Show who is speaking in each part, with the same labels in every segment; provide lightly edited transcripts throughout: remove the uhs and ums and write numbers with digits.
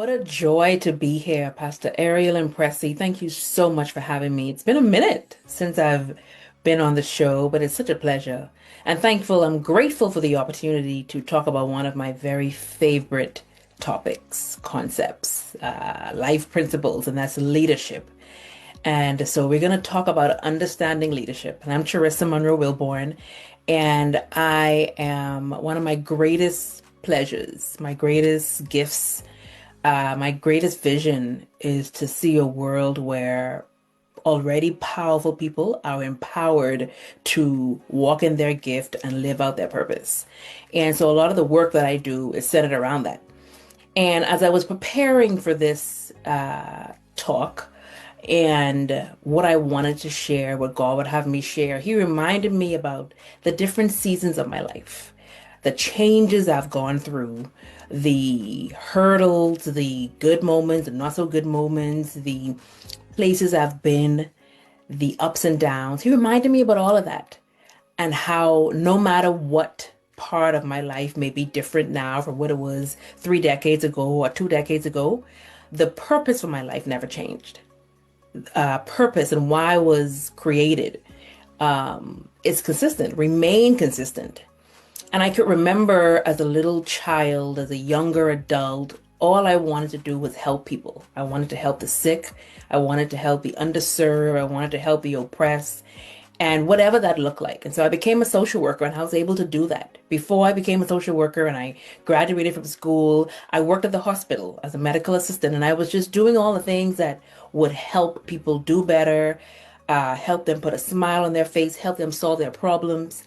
Speaker 1: What a joy to be here, Pastor Ariel and Pressy. Thank you so much for having me. It's been a minute since I've been on the show, but it's such a pleasure. And thankful, I'm grateful for the opportunity to talk about one of my very favorite topics, concepts, life principles, and that's leadership. And so we're going to talk about understanding leadership. And I'm Charissa Munroe Wilborn, and I am one of my greatest pleasures, my greatest gifts, my greatest vision is to see a world where already powerful people are empowered to walk in their gift and live out their purpose. And so a lot of the work that I do is centered around that. And as I was preparing for this talk and what I wanted to share, what God would have me share, He reminded me about the different seasons of my life, the changes I've gone through, the hurdles, the good moments, the not so good moments, the places I've been, the ups and downs. He reminded me about all of that and how no matter what part of my life may be different now from what it was 3 decades ago or 2 decades ago, the purpose for my life never changed. Purpose and why I was created is consistent, remain consistent. And I could remember as a little child, as a younger adult, all I wanted to do was help people. I wanted to help the sick. I wanted to help the underserved. I wanted to help the oppressed, and whatever that looked like. And so I became a social worker, and I was able to do that. Before I became a social worker and I graduated from school, I worked at the hospital as a medical assistant, and I was just doing all the things that would help people do better, help them put a smile on their face, help them solve their problems.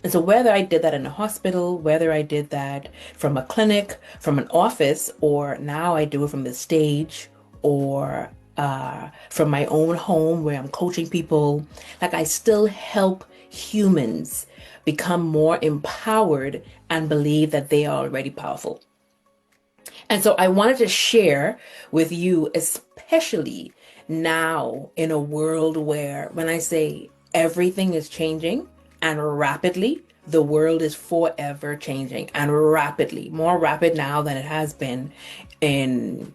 Speaker 1: And so whether I did that in a hospital, whether I did that from a clinic, from an office, or now I do it from the stage or from my own home where I'm coaching people, like I still help humans become more empowered and believe that they are already powerful. And so I wanted to share with you, especially now in a world where when I say everything is changing, and rapidly, the world is forever changing and rapidly, more rapid now than it has been in,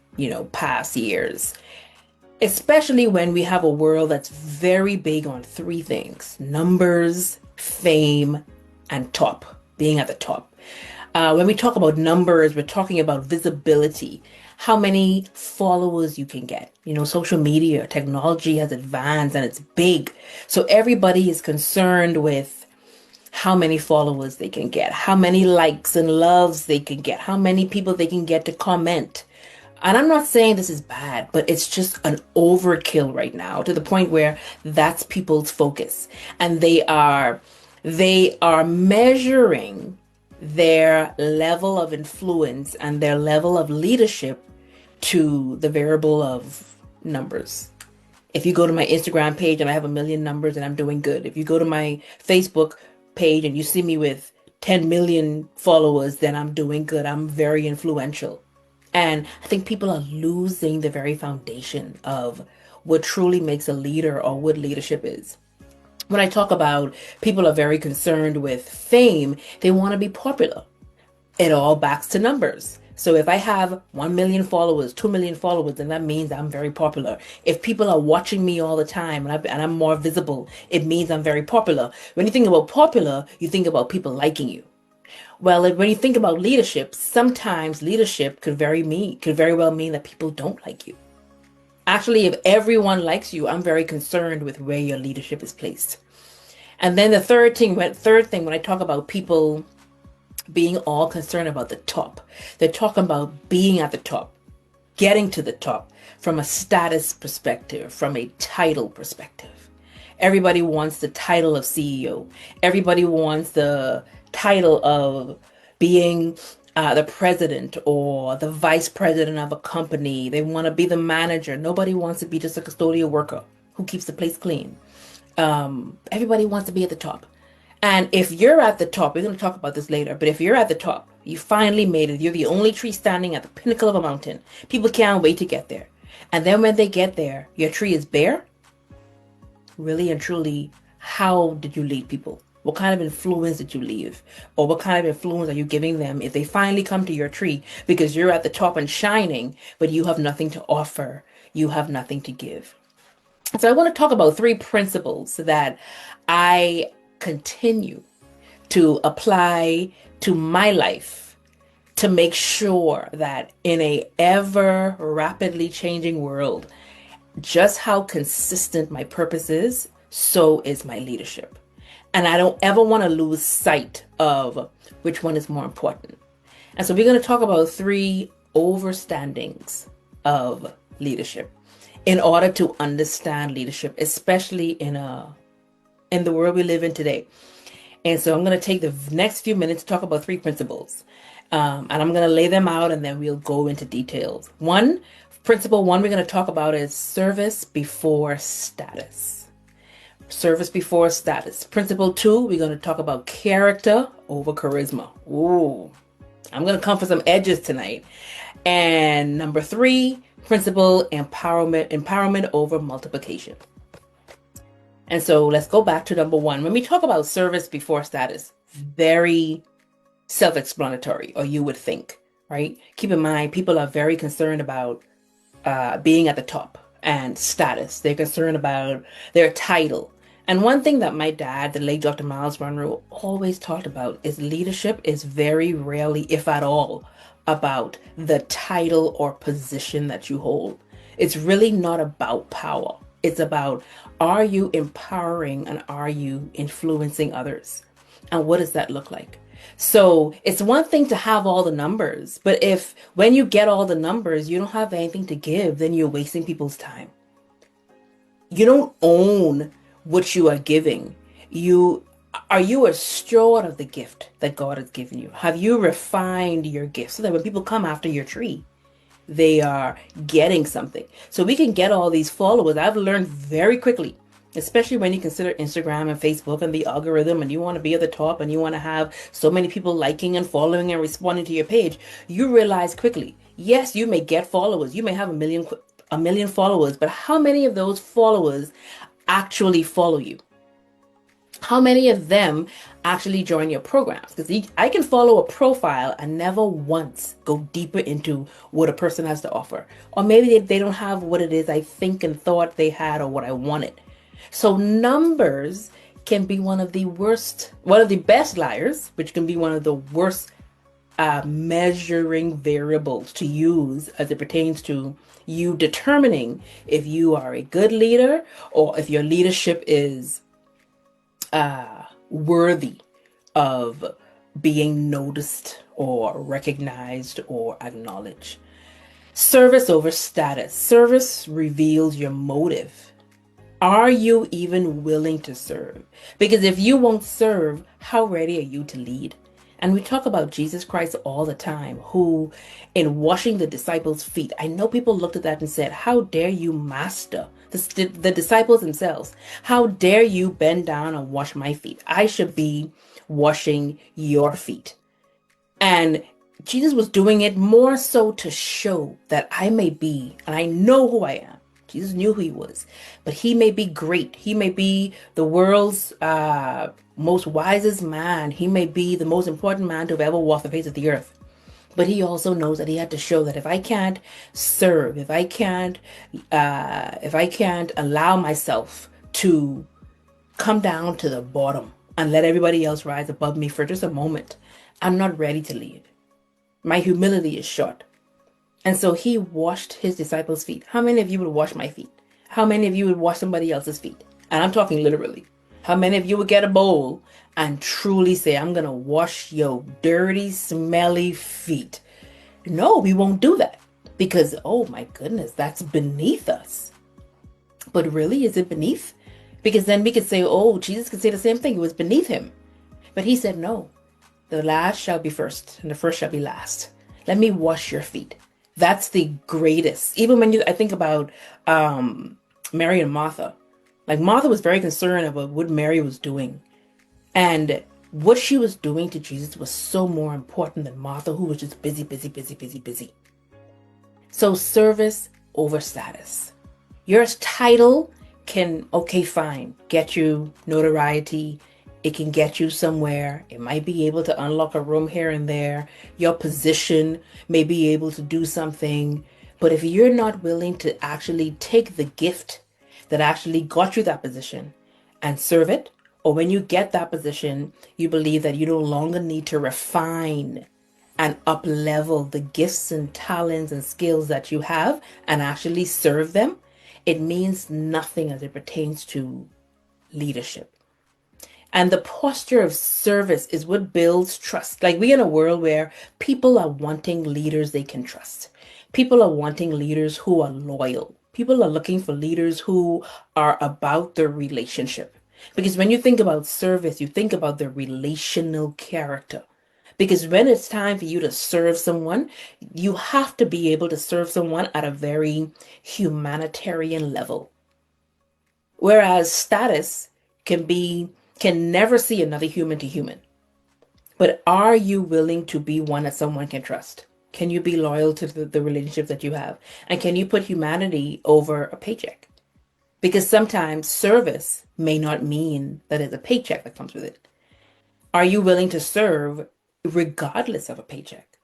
Speaker 1: past years. Especially when we have a world that's very big on three things: numbers, fame, and top, being at the top. When we talk about numbers, we're talking about visibility, how many followers you can get. Social media, technology has advanced and it's big. So everybody is concerned with how many followers they can get, how many likes and loves they can get, how many people they can get to comment. And I'm not saying this is bad, but it's just an overkill right now to the point where that's people's focus. And they are measuring their level of influence and their level of leadership to the variable of numbers. If you go to my Instagram page and I have 1 million numbers and I'm doing good. If you go to my Facebook page and you see me with 10 million followers, then I'm doing good. I'm very influential. And I think people are losing the very foundation of what truly makes a leader or what leadership is. When I talk about people are very concerned with fame, they want to be popular. It all backs to numbers. So if I have 1 million followers, 2 million followers, then that means I'm very popular. If people are watching me all the time and I'm more visible, it means I'm very popular. When you think about popular, you think about people liking you. Well, when you think about leadership, sometimes leadership could very well mean that people don't like you. Actually, if everyone likes you, I'm very concerned with where your leadership is placed. And then the third thing, when I talk about people being all concerned about the top, they're talking about being at the top, getting to the top from a status perspective, from a title perspective. Everybody wants the title of CEO. Everybody wants the title of being the president or the vice president of a company. They want to be the manager. Nobody wants to be just a custodial worker who keeps the place clean. Everybody wants to be at the top. And if you're at the top, we're going to talk about this later, but if you're at the top, you finally made it. You're the only tree standing at the pinnacle of a mountain. People can't wait to get there. And then when they get there, your tree is bare. Really and truly, how did you lead people? What kind of influence did you leave? Or what kind of influence are you giving them if they finally come to your tree because you're at the top and shining, but you have nothing to offer? You have nothing to give. So I want to talk about three principles that I continue to apply to my life to make sure that in a ever rapidly changing world, just how consistent my purpose is, so is my leadership. And I don't ever want to lose sight of which one is more important. And so we're going to talk about three overstandings of leadership in order to understand leadership, especially in the world we live in today. And so I'm going to take the next few minutes to talk about three principles. And I'm going to lay them out and then we'll go into details. Principle one we're going to talk about is service before status. Service before status. Principle two, we're going to talk about character over charisma. Ooh, I'm going to come for some edges tonight. And number three, principle empowerment over multiplication. And so let's go back to number one. When we talk about service before status, very self-explanatory, or you would think, right? Keep in mind, people are very concerned about being at the top and status. They're concerned about their title. And one thing that my dad, the late Dr. Miles Munroe, always talked about is leadership is very rarely, if at all, about the title or position that you hold. It's really not about power. It's about, are you empowering and are you influencing others? And what does that look like? So it's one thing to have all the numbers, but if when you get all the numbers, you don't have anything to give, then you're wasting people's time. You don't own what you are giving. Are you a steward of the gift that God has given you? Have you refined your gift so that when people come after your tree, they are getting something? So we can get all these followers. I've learned very quickly, especially when you consider Instagram and Facebook and the algorithm, and you want to be at the top and you want to have so many people liking and following and responding to your page, you realize quickly, yes, you may get followers. You may have a million followers, but how many of those followers actually follow you? How many of them actually join your programs? Because I can follow a profile and never once go deeper into what a person has to offer. Or maybe they don't have what it is I think and thought they had or what I wanted. So numbers can be one of the best liars, which can be one of the worst measuring variables to use as it pertains to you determining if you are a good leader or if your leadership is worthy of being noticed or recognized or acknowledged. Service over status. Service reveals your motive. Are you even willing to serve? Because if you won't serve, how ready are you to lead? And we talk about Jesus Christ all the time, who in washing the disciples' feet, I know people looked at that and said, how dare you, master? The disciples themselves, how dare you bend down and wash my feet? I should be washing your feet. And Jesus was doing it more so to show that I may be, and I know who I am. Jesus knew who he was, but he may be great. He may be the world's most wisest man. He may be the most important man to have ever walked the face of the earth. But he also knows that he had to show that if I can't serve, if I can't allow myself to come down to the bottom and let everybody else rise above me for just a moment, I'm not ready to lead. My humility is short. And so he washed his disciples' feet. How many of you would wash my feet? How many of you would wash somebody else's feet? And I'm talking literally. How many of you would get a bowl and truly say, I'm going to wash your dirty, smelly feet? No, we won't do that because, oh my goodness, that's beneath us. But really, is it beneath? Because then we could say, oh, Jesus could say the same thing. It was beneath him. But he said, no, the last shall be first and the first shall be last. Let me wash your feet. That's the greatest. Even when I think about Mary and Martha. Like Martha was very concerned about what Mary was doing. And what she was doing to Jesus was so more important than Martha, who was just busy. So service over status. Your title can, okay, fine, get you notoriety, It can get you somewhere. It might be able to unlock a room here and there. Your position may be able to do something. But if you're not willing to actually take the gift that actually got you that position and serve it, or when you get that position, you believe that you no longer need to refine and up level the gifts and talents and skills that you have and actually serve them, it means nothing as it pertains to leadership. And the posture of service is what builds trust. Like, we're in a world where people are wanting leaders they can trust. People are wanting leaders who are loyal. People are looking for leaders who are about the relationship. Because when you think about service, you think about the relational character. Because when it's time for you to serve someone, you have to be able to serve someone at a very humanitarian level. Whereas status can never see another human to human. But are you willing to be one that someone can trust? Can you be loyal to the relationship that you have? And can you put humanity over a paycheck? Because sometimes service may not mean that it's a paycheck that comes with it. Are you willing to serve regardless of a paycheck?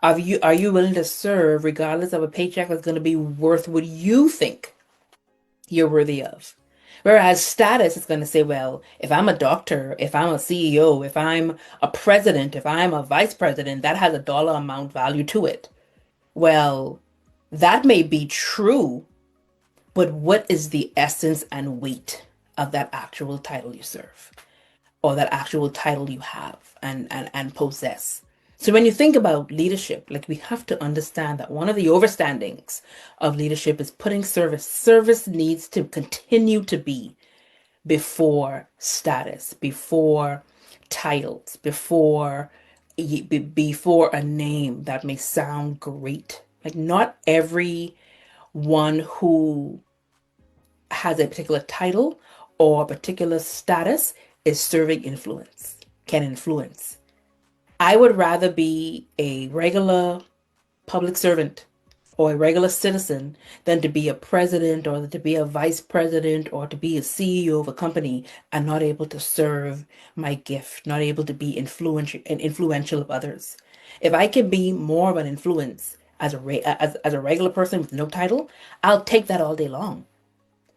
Speaker 1: Are you willing to serve regardless of a paycheck that's going to be worth what you think you're worthy of? Whereas status is going to say, well, if I'm a doctor, if I'm a CEO, if I'm a president, if I'm a vice president, that has a dollar amount value to it. Well, that may be true, but what is the essence and weight of that actual title you serve, or that actual title you have and possess? So when you think about leadership, like, we have to understand that one of the overstandings of leadership is putting service. Service needs to continue to be before status, before titles, before a name that may sound great. Like, not every one who has a particular title or a particular status is serving influence, can influence. I would rather be a regular public servant or a regular citizen than to be a president or to be a vice president or to be a CEO of a company and not able to serve my gift, not able to be influential of others. If I can be more of an influence as as a regular person with no title, I'll take that all day long,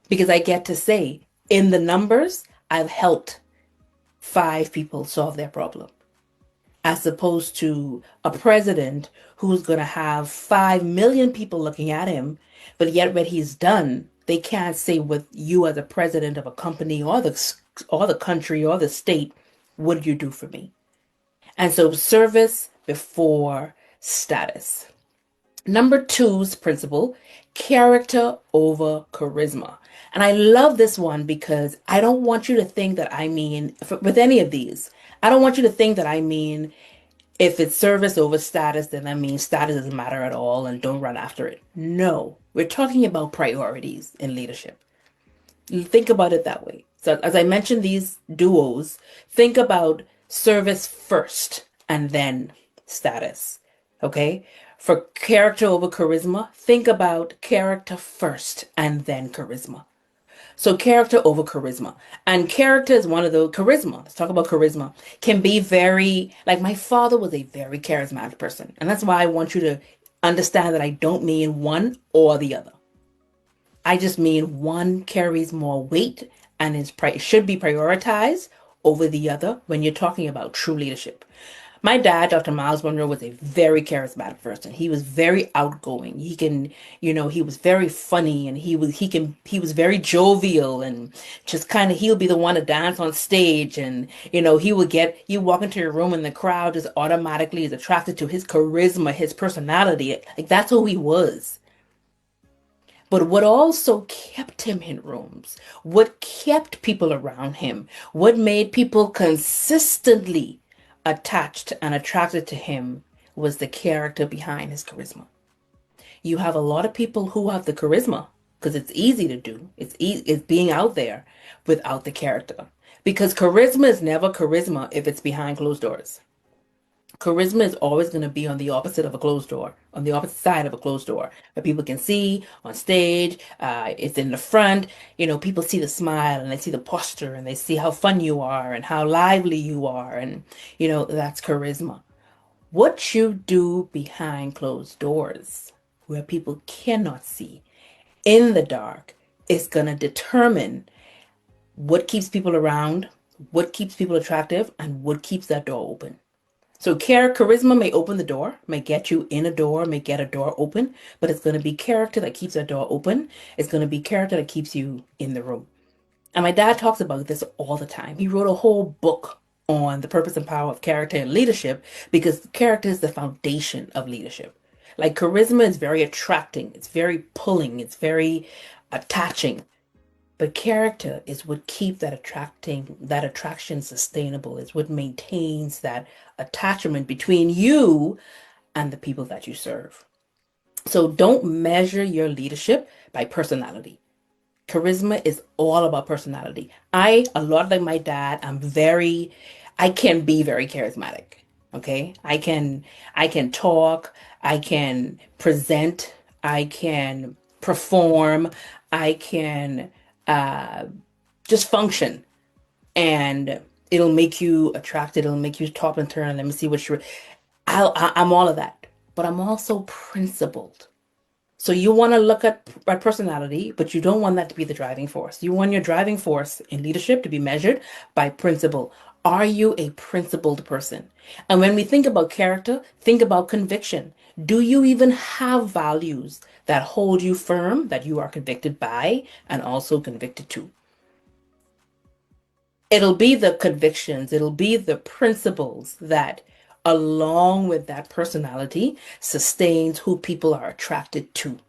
Speaker 1: because I get to say, in the numbers, I've helped 5 people solve their problem, as opposed to a president who's going to have 5 million people looking at him, but yet when he's done, they can't say, with you as a president of a company or the country or the state, what did you do for me? And so service before status. Number 2's principle, character over charisma. And I love this one because I don't want you to think that I mean, with any of these, I don't want you to think that I mean, if it's service over status, then that means status doesn't matter at all and don't run after it. No, we're talking about priorities in leadership. Think about it that way. So as I mentioned these duos, think about service first and then status. Okay? For character over charisma, think about character first and then charisma. So character over charisma. And character is one of the charisma. Let's talk about charisma. Can be very, like, my father was a very charismatic person. And that's why I want you to understand that I don't mean one or the other. I just mean one carries more weight and should be prioritized over the other when you're talking about true leadership. My dad, Dr. Miles Munroe, was a very charismatic person. He was very outgoing. He was very funny, and he was very jovial, and just kind of, he'll be the one to dance on stage, and you walk into your room and the crowd just automatically is attracted to his charisma, his personality. Like, that's who he was. But what also kept him in rooms, what kept people around him, what made people consistently attached and attracted to him, was the character behind his charisma. You have a lot of people who have the charisma because it's easy to do. It's being out there without the character. Because charisma is never charisma if it's behind closed doors. Charisma is always going to be on the opposite of a closed door, on the opposite side of a closed door, where people can see on stage. It's in the front. People see the smile and they see the posture and they see how fun you are and how lively you are. And, that's charisma. What you do behind closed doors, where people cannot see in the dark, is going to determine what keeps people around, what keeps people attractive, and what keeps that door open. So charisma may open the door, may get you in a door, may get a door open, but it's going to be character that keeps that door open. It's going to be character that keeps you in the room. And my dad talks about this all the time. He wrote a whole book on the purpose and power of character and leadership because character is the foundation of leadership. Like charisma is very attracting, it's very pulling, it's very attaching. But character is what keeps that attraction sustainable. Is what maintains that attachment between you and the people that you serve. So don't measure your leadership by personality. Charisma is all about personality. A lot like my dad, I can be very charismatic. Okay. I can talk, I can present, I can perform, I can uh, just function, and it'll make you attracted. It'll make you top and turn. Let me see what you're. I'm all of that, but I'm also principled. So you want to look at personality, but you don't want that to be the driving force. You want your driving force in leadership to be measured by principle. Are you a principled person? And when we think about character, think about conviction. Do you even have values that hold you firm, that you are convicted by and also convicted to? It'll be the convictions, it'll be the principles that, along with that personality, sustains who people are attracted to.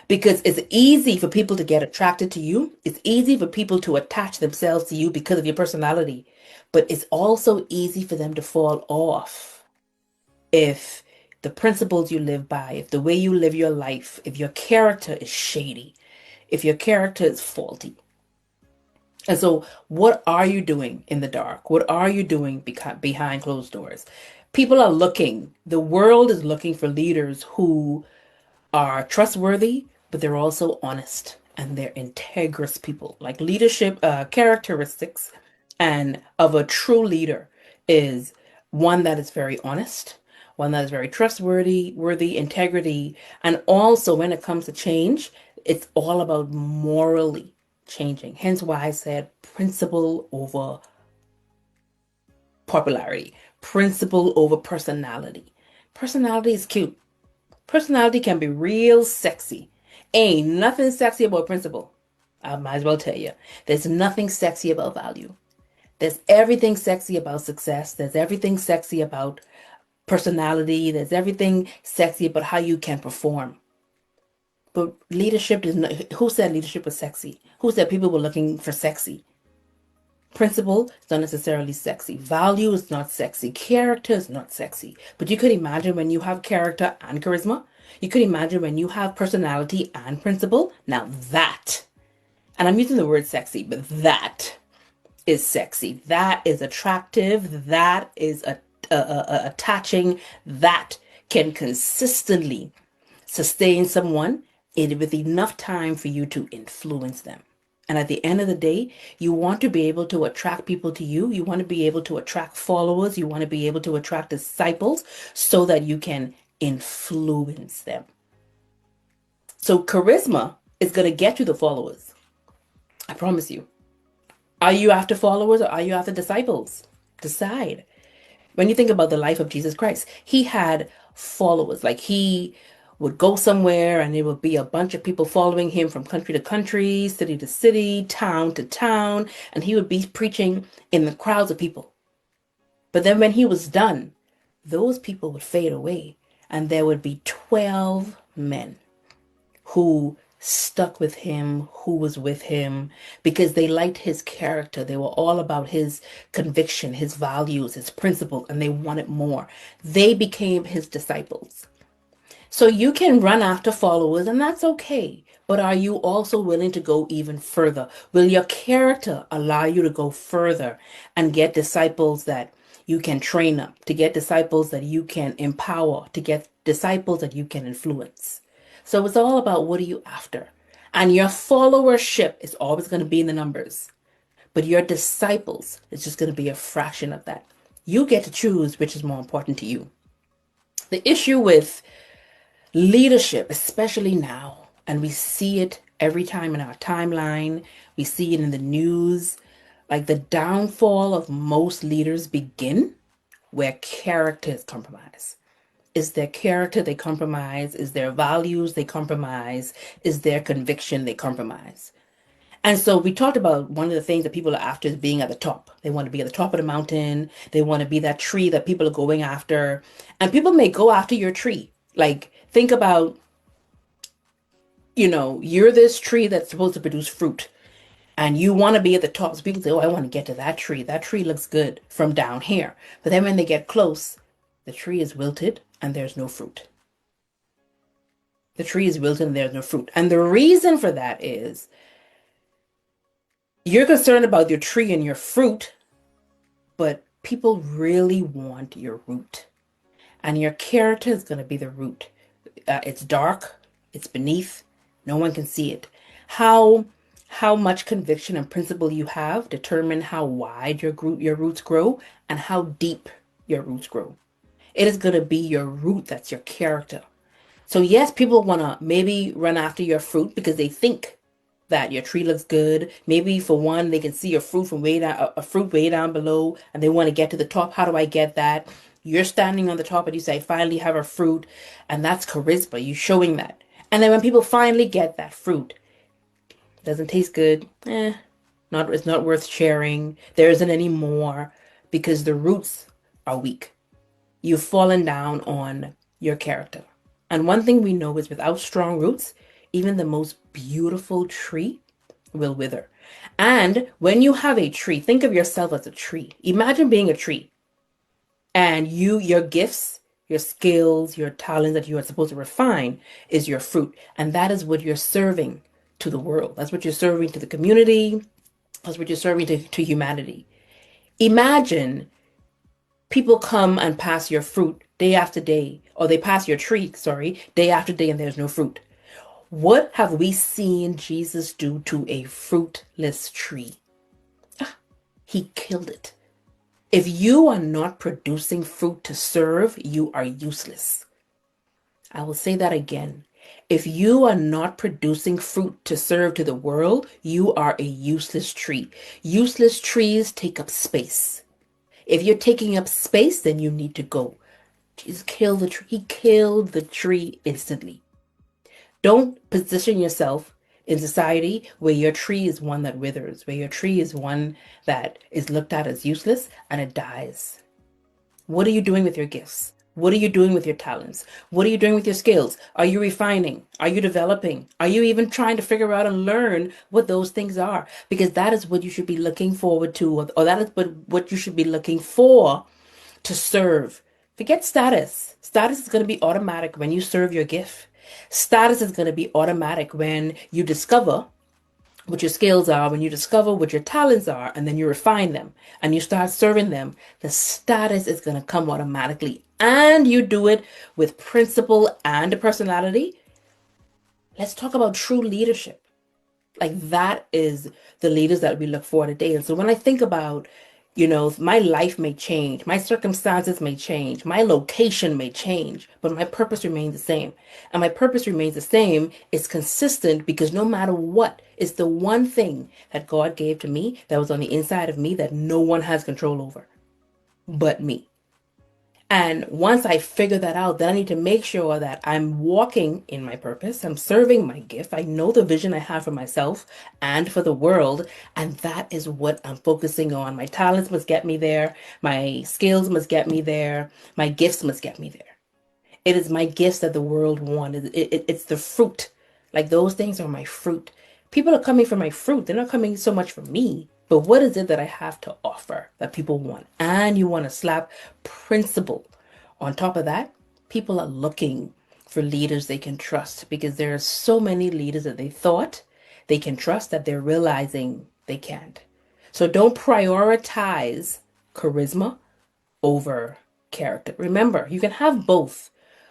Speaker 1: Because it's easy for people to get attracted to you. It's easy for people to attach themselves to you because of your personality. But it's also easy for them to fall off if the principles you live by, if the way you live your life, if your character is shady, if your character is faulty. And so, what are you doing in the dark? What are you doing behind closed doors? People are looking, the world is looking for leaders who are trustworthy, but they're also honest and they're integrous people. Like leadership characteristics and of a true leader is one that is very honest, one that is very trustworthy, worthy, integrity, and also when it comes to change, it's all about morally changing. Hence why I said principle over popularity, principle over personality. Personality is cute. Personality can be real sexy. Ain't nothing sexy about principle. I might as well tell you. There's nothing sexy about value. There's everything sexy about success. There's everything sexy about personality. There's everything sexy about how you can perform. But leadership is not, who said leadership was sexy? Who said people were looking for sexy? Principle is not necessarily sexy. Value is not sexy. Character is not sexy. But you could imagine when you have character and charisma. You could imagine when you have personality and principle. Now that, and I'm using the word sexy, but that is sexy. That is attractive. That is attaching. That can consistently sustain someone with enough time for you to influence them. And at the end of the day, you want to be able to attract people to you. You want to be able to attract followers. You want to be able to attract disciples so that you can influence them. So charisma is going to get you the followers. I promise you. Are you after followers or are you after disciples? Decide. When you think about the life of Jesus Christ, he had followers. Like he would go somewhere and there would be a bunch of people following him from country to country, city to city, town to town, and he would be preaching in the crowds of people. But then when he was done, those people would fade away and there would be 12 men who stuck with him, who was with him, because they liked his character. They were all about his conviction, his values, his principle, and they wanted more. They became his disciples. So you can run after followers, and that's okay. But are you also willing to go even further? Will your character allow you to go further and get disciples that you can train up, to get disciples that you can empower, to get disciples that you can influence. So it's all about what are you after? And your followership is always going to be in the numbers, but your disciples is just going to be a fraction of that. You get to choose which is more important to you. The issue with leadership, especially now, and we see it every time in our timeline, we see it in the news, like the downfall of most leaders begin where character is compromised. Is their character they compromise? Is their values they compromise? Is their conviction they compromise? And so we talked about one of the things that people are after is being at the top. They want to be at the top of the mountain. They want to be that tree that people are going after. And people may go after your tree. Like, think about, you're this tree that's supposed to produce fruit. And you want to be at the top. So people say, oh, I want to get to that tree. That tree looks good from down here. But then when they get close, the tree is wilted and there's no fruit. The tree is wilted and there's no fruit. And the reason for that is you're concerned about your tree and your fruit, but people really want your root. And your character is going to be the root. It's dark. It's beneath. No one can see it. How much conviction and principle you have determine how wide your roots grow and how deep your roots grow. It is going to be your root that's your character. So yes, people want to maybe run after your fruit because they think that your tree looks good. Maybe for one, they can see your fruit from way down, a fruit way down below, and they want to get to the top. How do I get that? You're standing on the top and you say, I finally have a fruit, and that's charisma. You're showing that. And then when people finally get that fruit, it doesn't taste good. It's not worth sharing. There isn't any more because the roots are weak. You've fallen down on your character. And one thing we know is without strong roots, even the most beautiful tree will wither. And when you have a tree, think of yourself as a tree. Imagine being a tree. And your gifts, your skills, your talents that you are supposed to refine is your fruit. And that is what you're serving to the world. That's what you're serving to the community. That's what you're serving to humanity. Imagine people come and pass your fruit day after day, or they pass your tree, day after day, and there's no fruit. What have we seen Jesus do to a fruitless tree? He killed it. If you are not producing fruit to serve, you are useless. I will say that again. If you are not producing fruit to serve to the world, you are a useless tree. Useless trees take up space. If you're taking up space, then you need to go. Jesus killed the tree. He killed the tree instantly. Don't position yourself in society where your tree is one that withers, where your tree is one that is looked at as useless and it dies. What are you doing with your gifts? What are you doing with your talents? What are you doing with your skills? Are you refining? Are you developing? Are you even trying to figure out and learn what those things are? Because that is what you should be looking forward to, or that is what you should be looking for to serve. Forget status. Status is going to be automatic when you serve your gift. Status is going to be automatic when you discover what your skills are, when you discover what your talents are, and then you refine them and you start serving them. The status is going to come automatically, and you do it with principle and personality. Let's talk about true leadership. Like, that is the leaders that we look for today. And so when I think about, my life may change, my circumstances may change, my location may change, but my purpose remains the same. And my purpose remains the same. It's consistent because no matter what, it's the one thing that God gave to me that was on the inside of me that no one has control over but me. And once I figure that out, then I need to make sure that I'm walking in my purpose. I'm serving my gift. I know the vision I have for myself and for the world. And that is what I'm focusing on. My talents must get me there. My skills must get me there. My gifts must get me there. It is my gifts that the world wants. It's the fruit. Like, those things are my fruit. People are coming for my fruit. They're not coming so much for me. But what is it that I have to offer that people want? And you want to slap principle on top of that. People are looking for leaders they can trust, because there are so many leaders that they thought they can trust that they're realizing they can't. So don't prioritize charisma over character. Remember, you can have both.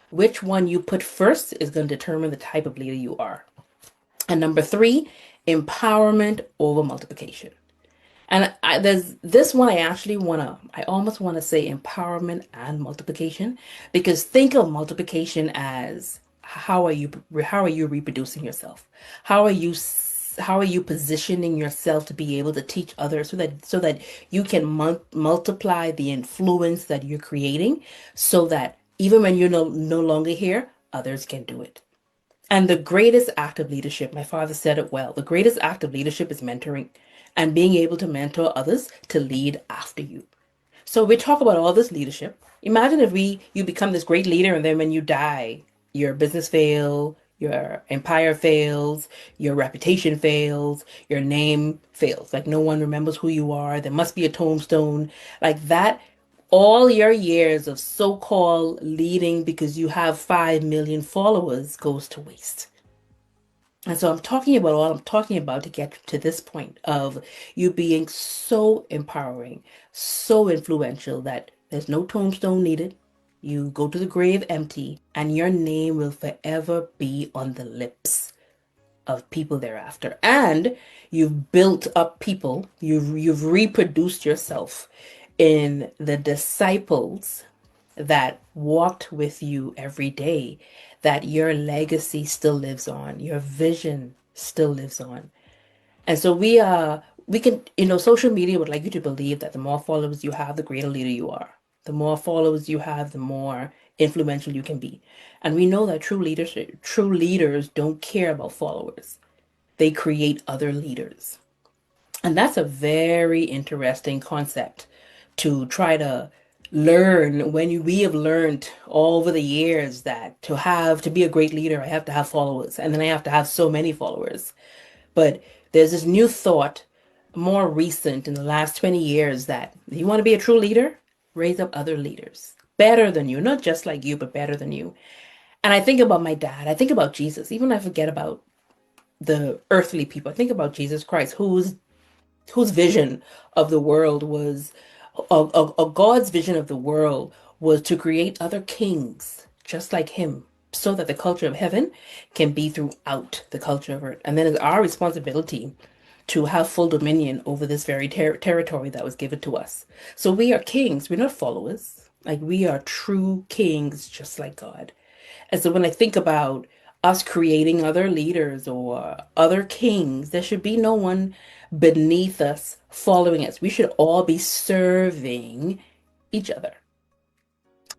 Speaker 1: Which one you put first is going to determine the type of leader you are. And number three, empowerment over multiplication. And there's this one I almost want to say empowerment and multiplication, because think of multiplication as how are you reproducing yourself? How are you how are you positioning yourself to be able to teach others so that you can multiply the influence that you're creating, so that even when you're no longer here, others can do it. And the greatest act of leadership, my father said it well, the greatest act of leadership is mentoring and being able to mentor others to lead after you. So we talk about all this leadership. Imagine if you become this great leader and then when you die, your business fails, your empire fails, your reputation fails, your name fails. Like no one remembers who you are. There must be a tombstone. Like that, all your years of so-called leading because you have 5 million followers goes to waste. And so I'm talking about to get to this point of you being so empowering, so influential that there's no tombstone needed. You go to the grave empty, and your name will forever be on the lips of people thereafter. And you've built up people, you've reproduced yourself in the disciples that walked with you every day, that your legacy still lives on, your vision still lives on. And so we can, social media would like you to believe that the more followers you have, the greater leader you are. The more followers you have, the more influential you can be. And we know that true leaders don't care about followers. They create other leaders. And that's a very interesting concept to try to learn when we have learned all over the years that to be a great leader, I have to have followers, and then I have to have so many followers. But there's this new thought, more recent in the last 20 years, that if you want to be a true leader, raise up other leaders better than you, not just like you, but better than you. And I think about my dad. I think about Jesus. Even I forget about the earthly people. I think about Jesus Christ, whose vision of the world was, God's vision of the world was to create other kings just like him, so that the culture of heaven can be throughout the culture of earth. And then it's our responsibility to have full dominion over this very territory that was given to us. So we are kings, we're not followers. Like we are true kings, just like God. And so when I think about us creating other leaders or other kings, there should be no one beneath us following us. We should all be serving each other.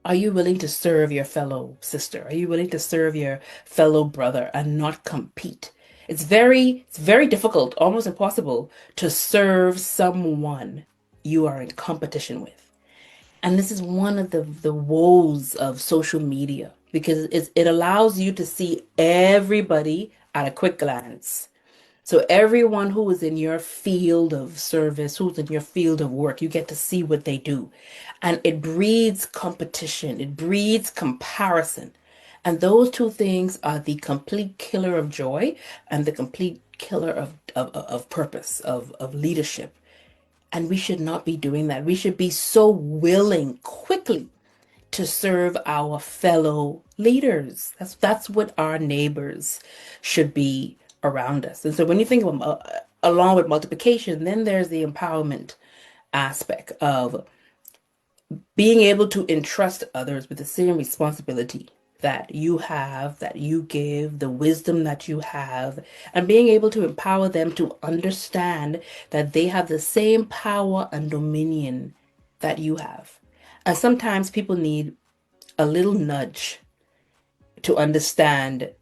Speaker 1: Are you willing to serve your fellow sister? Are you willing to serve your fellow brother and not compete? It's very difficult, almost impossible, to serve someone you are in competition with. And this is one of the woes of social media, because it allows you to see everybody at a quick glance. So everyone who is in your field of service, who's in your field of work, you get to see what they do. And it breeds competition, it breeds comparison. And those two things are the complete killer of joy and the complete killer of purpose, of leadership. And we should not be doing that. We should be so willing quickly to serve our fellow leaders. That's what our neighbors should be around us. And so when you think of along with multiplication, then there's the empowerment aspect of being able to entrust others with the same responsibility that you have, that you give, the wisdom that you have, and being able to empower them to understand that they have the same power and dominion that you have. And sometimes people need a little nudge to understand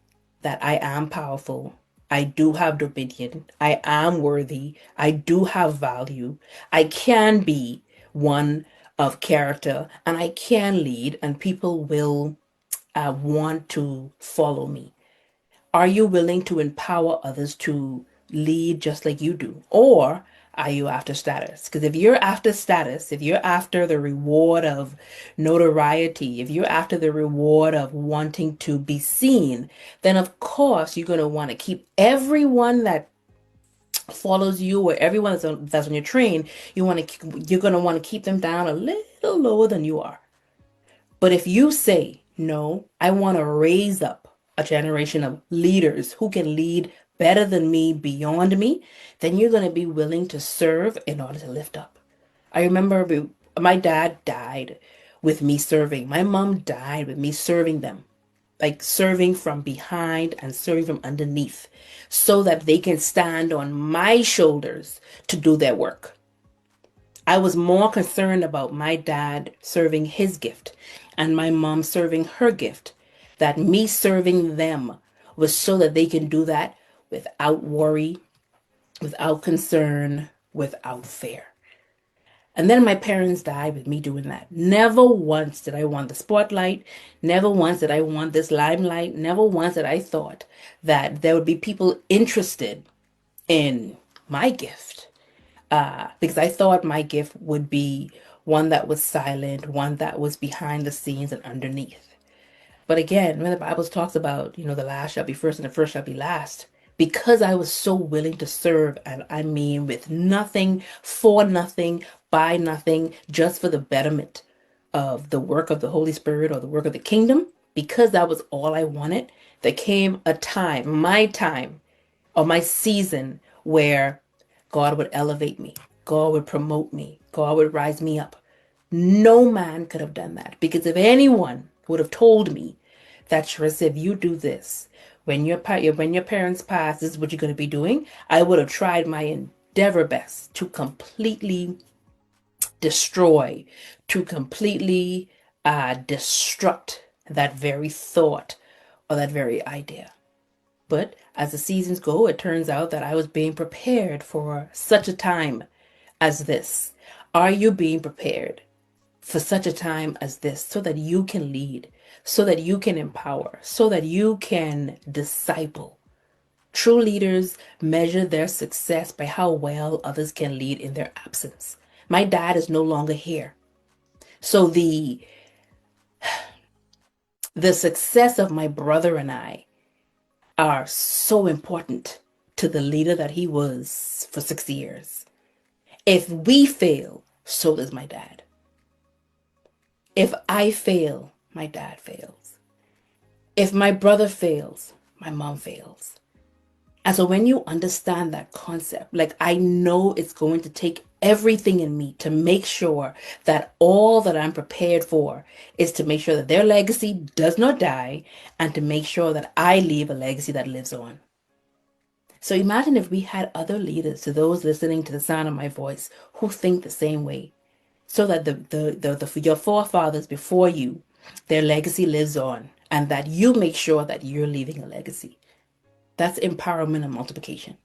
Speaker 1: that I am powerful. I do have dominion. I am worthy. I do have value. I can be one of character and I can lead, and people will want to follow me. Are you willing to empower others to lead just like you do? Or are you after status? Because if you're after status, if you're after the reward of notoriety, if you're after the reward of wanting to be seen, then of course you're going to want to keep everyone that follows you, or everyone that's on your train, you're going to want to keep them down a little lower than you are. But if you say, no, I want to raise up a generation of leaders who can lead better than me, beyond me, then you're going to be willing to serve in order to lift up. I remember my dad died with me serving. My mom died with me serving them, like serving from behind and serving from underneath, so that they can stand on my shoulders to do their work. I was more concerned about my dad serving his gift and my mom serving her gift, that me serving them was so that they can do that without worry, without concern, without fear. And then my parents died with me doing that. Never once did I want the spotlight. Never once did I want this limelight. Never once did I thought that there would be people interested in my gift. Because I thought my gift would be one that was silent, one that was behind the scenes and underneath. But again, when the Bible talks about, the last shall be first and the first shall be last, because I was so willing to serve, and I mean with nothing, for nothing, by nothing, just for the betterment of the work of the Holy Spirit or the work of the kingdom, because that was all I wanted, there came a time, my time, or my season, where God would elevate me. God would promote me. God would rise me up. No man could have done that, because if anyone would have told me that, Charissa, if you do this, when your parents pass, this is what you're going to be doing, I would have tried my endeavor best to completely destroy, to completely destruct that very thought or that very idea. But as the seasons go, it turns out that I was being prepared for such a time as this. Are you being prepared for such a time as this, so that you can lead, so that you can empower, so that you can disciple? True leaders measure their success by how well others can lead in their absence. My dad is no longer here. So the success of my brother and I are so important to the leader that he was for 6 years. If we fail, so does my dad. If I fail, my dad fails. If my brother fails, my mom fails. And so when you understand that concept, like, I know it's going to take everything in me to make sure that all that I'm prepared for is to make sure that their legacy does not die, and to make sure that I leave a legacy that lives on. So imagine if we had other leaders, to those listening to the sound of my voice, who think the same way, so that your forefathers before you, their legacy lives on, and that you make sure that you're leaving a legacy. That's empowerment and multiplication.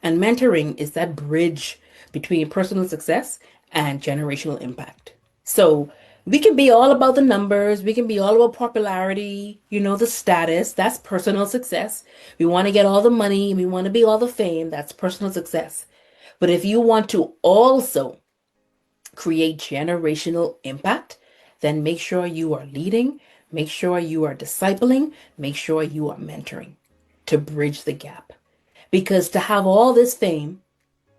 Speaker 1: And mentoring is that bridge between personal success and generational impact. So we can be all about the numbers. We can be all about popularity, the status. That's personal success. We want to get all the money. We want to be all the fame. That's personal success. But if you want to also create generational impact, then make sure you are leading. Make sure you are discipling. Make sure you are mentoring to bridge the gap. Because to have all this fame,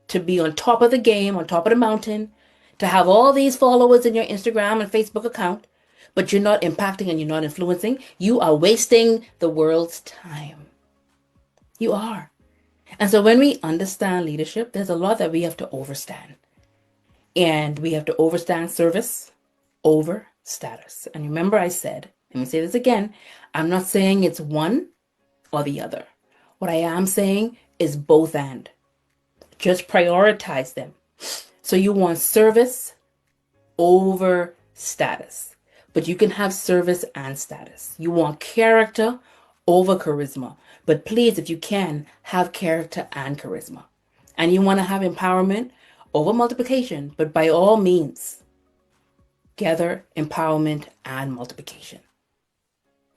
Speaker 1: to be on top of the game, on top of the mountain, to have all these followers in your Instagram and Facebook account, but you're not impacting and you're not influencing, you are wasting the world's time. You are. And so when we understand leadership, there's a lot that we have to overstand. And we have to overstand service over status. And remember, I said, let me say this again, I'm not saying it's one or the other. What I am saying is both and. Just prioritize them. So you want service over status, but you can have service and status. You want character over charisma, but please, if you can, have character and charisma. And you want to have empowerment over multiplication, but by all means, gather empowerment and multiplication.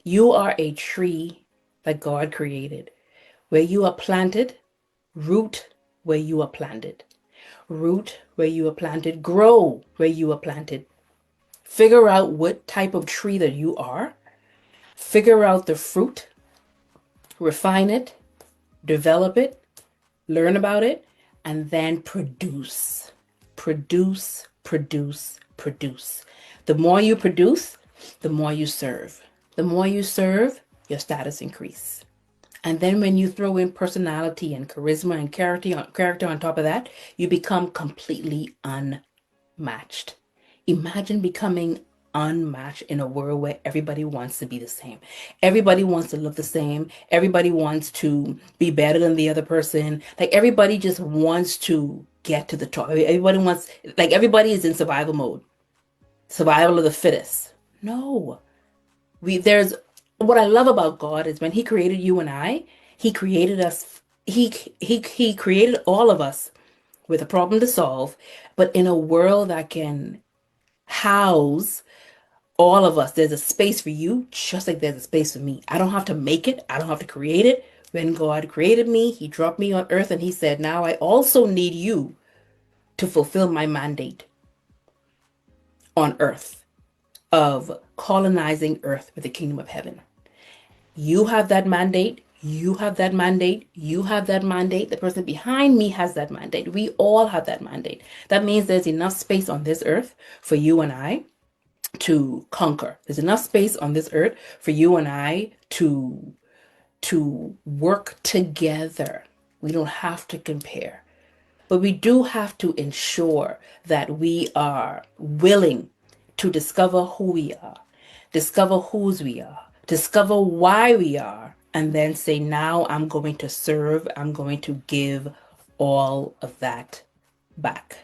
Speaker 1: You are a tree that God created, where you are planted, root where you are planted. Root where you are planted, grow where you are planted. Figure out what type of tree that you are. Figure out the fruit, refine it, develop it, learn about it, and then produce. Produce, produce, produce. The more you produce, the more you serve. The more you serve, your status increase. And then when you throw in personality and charisma and character on top of that, you become completely unmatched. Imagine becoming unmatched in a world where everybody wants to be the same. Everybody wants to look the same. Everybody wants to be better than the other person. Like everybody just wants to get to the top. Everybody wants, like everybody is in survival mode. Survival of the fittest. No. There's what I love about God is when he created you and I, he created us he created all of us with a problem to solve, but in a world that can house all of us. There's a space for you, just like there's a space for me. I don't have to make it, I don't have to create it. When God created me, he dropped me on earth and he said, now I also need you to fulfill my mandate on earth of colonizing earth with the kingdom of heaven. You have that mandate. You have that mandate. You have that mandate. The person behind me has that mandate. We all have that mandate. That means there's enough space on this earth for you and I to conquer. There's enough space on this earth for you and I to work together. We don't have to compare, but we do have to ensure that we are willing to discover who we are, discover whose we are, discover why we are, and then say, now I'm going to serve, I'm going to give all of that back.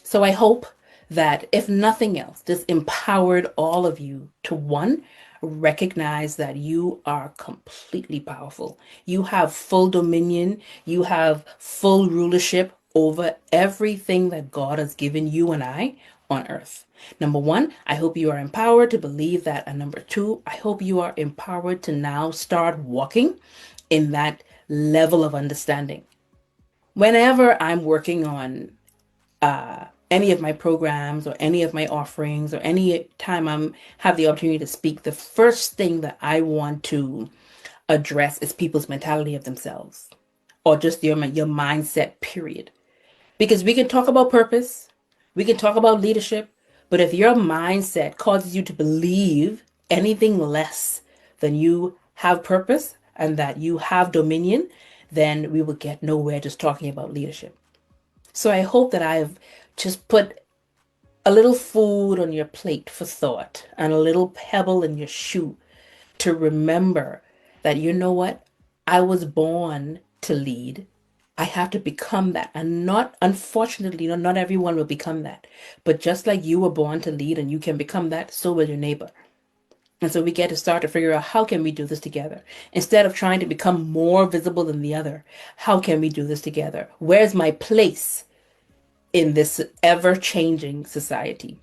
Speaker 1: So I hope that if nothing else, this empowered all of you to one, recognize that you are completely powerful. You have full dominion. You have full rulership over everything that God has given you and I on earth. Number one, I hope you are empowered to believe that. And number two, I hope you are empowered to now start walking in that level of understanding. Whenever I'm working on any of my programs or any of my offerings or any time I have the opportunity to speak, the first thing that I want to address is people's mentality of themselves or just your mindset, period. Because we can talk about purpose, we can talk about leadership, but if your mindset causes you to believe anything less than you have purpose and that you have dominion, then we will get nowhere just talking about leadership. So I hope that I've just put a little food on your plate for thought and a little pebble in your shoe to remember that, you know what? I was born to lead. I have to become that. And not, unfortunately, not everyone will become that. But just like you were born to lead and you can become that, so will your neighbor. And so we get to start to figure out, how can we do this together? Instead of trying to become more visible than the other, how can we do this together? Where's my place in this ever-changing society?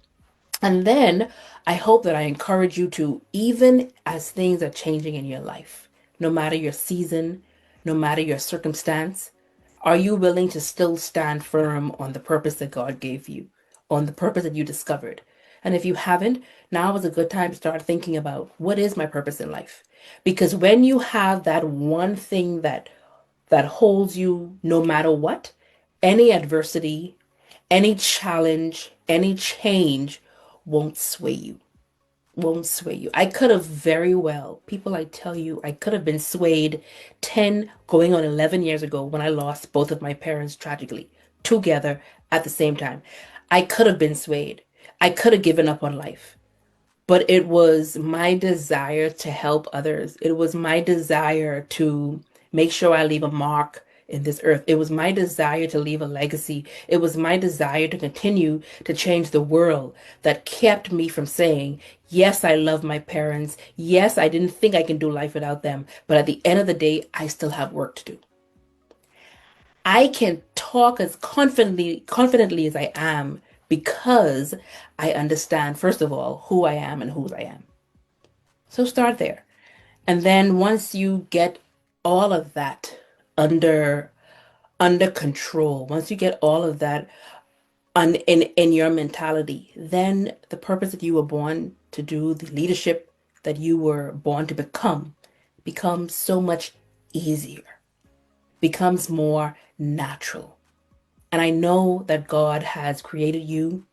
Speaker 1: And then I hope that I encourage you to, even as things are changing in your life, no matter your season, no matter your circumstance, are you willing to still stand firm on the purpose that God gave you, on the purpose that you discovered? And if you haven't, now is a good time to start thinking about, what is my purpose in life? Because when you have that one thing that holds you no matter what, any adversity, any challenge, any change won't sway you. Won't sway you. I could have very well, people, I tell you, I could have been swayed 10 going on 11 years ago when I lost both of my parents tragically together at the same time. I could have been swayed. I could have given up on life. But it was my desire to help others. It was my desire to make sure I leave a mark in this earth. It was my desire to leave a legacy. It was my desire to continue to change the world that kept me from saying, yes, I love my parents. Yes, I didn't think I can do life without them. But at the end of the day, I still have work to do. I can talk as confidently as I am because I understand, first of all, who I am and whose I am. So start there. And then once you get all of that under control, once you get all of that in your mentality, then the purpose that you were born to do, the leadership that you were born to become, becomes so much easier. becomes more natural. And I know that God has created you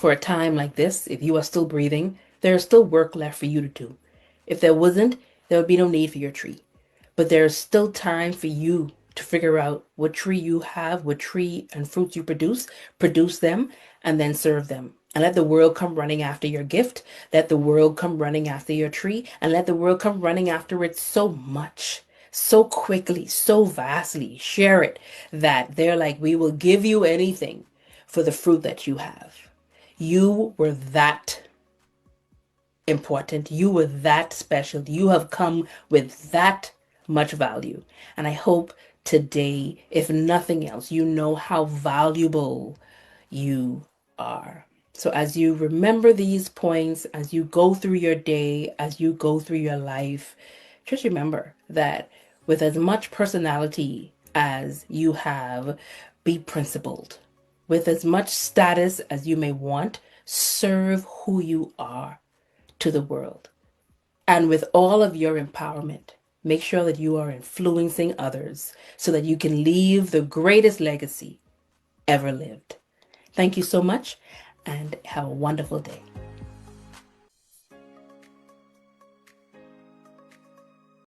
Speaker 1: for a time like this. If you are still breathing, there is still work left for you to do. If there wasn't, there would be no need for your tree. But there's still time for you to figure out what tree you have, what tree and fruits you produce them, and then serve them. And let the world come running after your gift. Let the world come running after your tree. And let the world come running after it so much, so quickly, so vastly. Share it that they're like, we will give you anything for the fruit that you have. You were that important. You were that special. You have come with that much value. And I hope today, if nothing else, you know how valuable you are. So as you remember these points, as you go through your day, as you go through your life, just remember that with as much personality as you have, be principled. With as much status as you may want, serve who you are to the world. And with all of your empowerment, make sure that you are influencing others so that you can leave the greatest legacy ever lived. Thank you so much and have a wonderful day.